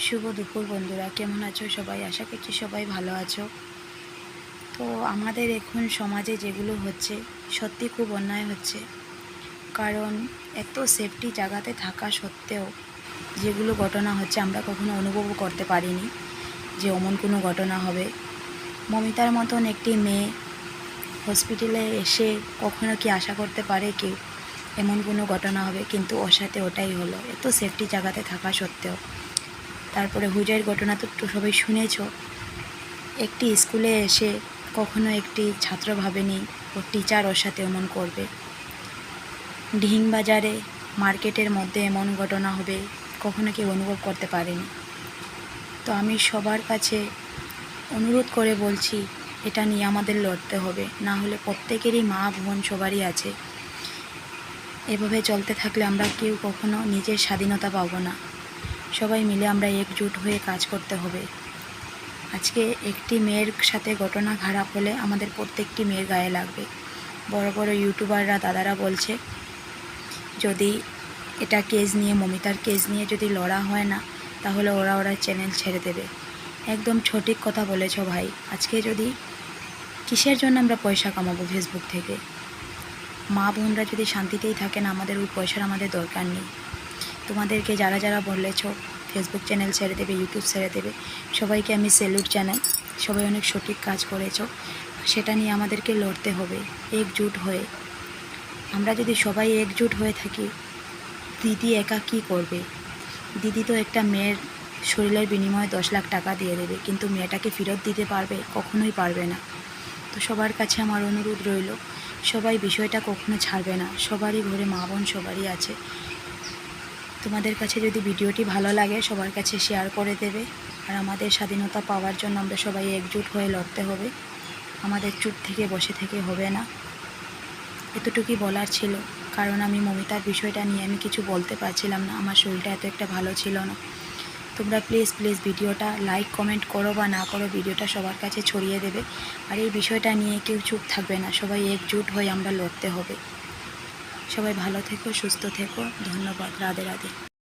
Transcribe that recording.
শুভ দুপুর বন্ধুরা, কেমন আছো সবাই? আশা করছি সবাই ভালো আছো। তো আমাদের এখন সমাজে যেগুলো হচ্ছে সত্যি খুব অন্যায় হচ্ছে। কারণ এত সেফটি জায়গাতে থাকা সত্ত্বেও যেগুলো ঘটনা হচ্ছে আমরা কখনো অনুভবও করতে পারিনি যে অমন কোনো ঘটনা হবে। মমিতার মতন একটি মেয়ে হসপিটালে এসে কখনো কি আশা করতে পারে কেউ এমন কোনো ঘটনা হবে? কিন্তু ওর সাথে ওটাই হলো, এত সেফটি জায়গাতে থাকা সত্ত্বেও। তারপরে হুজাইর ঘটনা তো সবাই শুনেছ। একটি স্কুলে এসে কখনো একটি ছাত্র ভাবেনি ওর টিচার ওর সাথে এমন করবে। ঢিং বাজারে মার্কেটের মধ্যে এমন ঘটনা হবে কখনো কেউ অনুভব করতে পারেনি। তো আমি সবার কাছে অনুরোধ করে বলছি, এটা নিয়ে আমাদের লড়তে হবে, না হলে প্রত্যেকেরই মা বোন সবারই আছে। এভাবে চলতে থাকলে আমরা কেউ কখনো নিজের স্বাধীনতা পাবো না। সবাই মিলে আমরা একজোট হয়ে কাজ করতে হবে। আজকে একটি মেয়ের সাথে ঘটনা খারাপ হলে আমাদের প্রত্যেকটি মেয়ের গায়ে লাগবে। বড় বড় ইউটিউবাররা দাদারা বলছে যদি এটা কেস নিয়ে, মমিতার কেস নিয়ে যদি লড়া হয় না, তাহলে ওরা চ্যানেল ছেড়ে দেবে। একদম সঠিক কথা বলেছ ভাই। আজকে যদি কিসের জন্য আমরা পয়সা কামাবো ফেসবুক থেকে? মা বোনরা যদি শান্তিতেই থাকে না, আমাদের ওই পয়সার আমাদের দরকার নেই। তোমাদেরকে যারা যারা বলেছ ফেসবুক চ্যানেল ছেড়ে দেবে, ইউটিউব ছেড়ে দেবে, সবাইকে আমি স্যালুট জানাই। সবাই অনেক সঠিক কাজ করেছ। সেটা নিয়ে আমাদেরকে লড়তে হবে একজোট হয়ে। আমরা যদি সবাই একজোট হয়ে থাকি, দিদি একা কী করবে? দিদি তো একটা মেয়ের শরীরের বিনিময়ে 10 লাখ টাকা দিয়ে দেবে, কিন্তু মেয়েটাকে ফেরত দিতে পারবে? কখনোই পারবে না। তো সবার কাছে আমার অনুরোধ রইল, সবাই বিষয়টা কখনো ছাড়বে না। সবারই ঘরে মা বোন সবারই আছে। তোমাদের কাছে যদি ভিডিওটি ভালো লাগে সবার কাছে শেয়ার করে দেবে। আর আমাদের স্বাধীনতা পাওয়ার জন্য আমরা সবাই একজোট হয়ে লড়তে হবে। আমাদের চুপ থেকে বসে থেকে হবে না। এতটুকুই বলার ছিল, কারণ আমি মমিতার বিষয়টা নিয়ে আমি কিছু বলতে পারছিলাম না, আমার শরীরটা এত একটা ভালো ছিল না। তোমরা প্লিজ ভিডিওটা লাইক কমেন্ট করো বা না করো, ভিডিওটা সবার কাছে ছড়িয়ে দেবে। আর এই বিষয়টা নিয়ে কেউ চুপ থাকবে না, সবাই একজোট হয়ে আমরা লড়তে হবে। সবাই ভালো থেকো, সুস্থ থেকো। ধন্যবাদ। রাধে রাধে।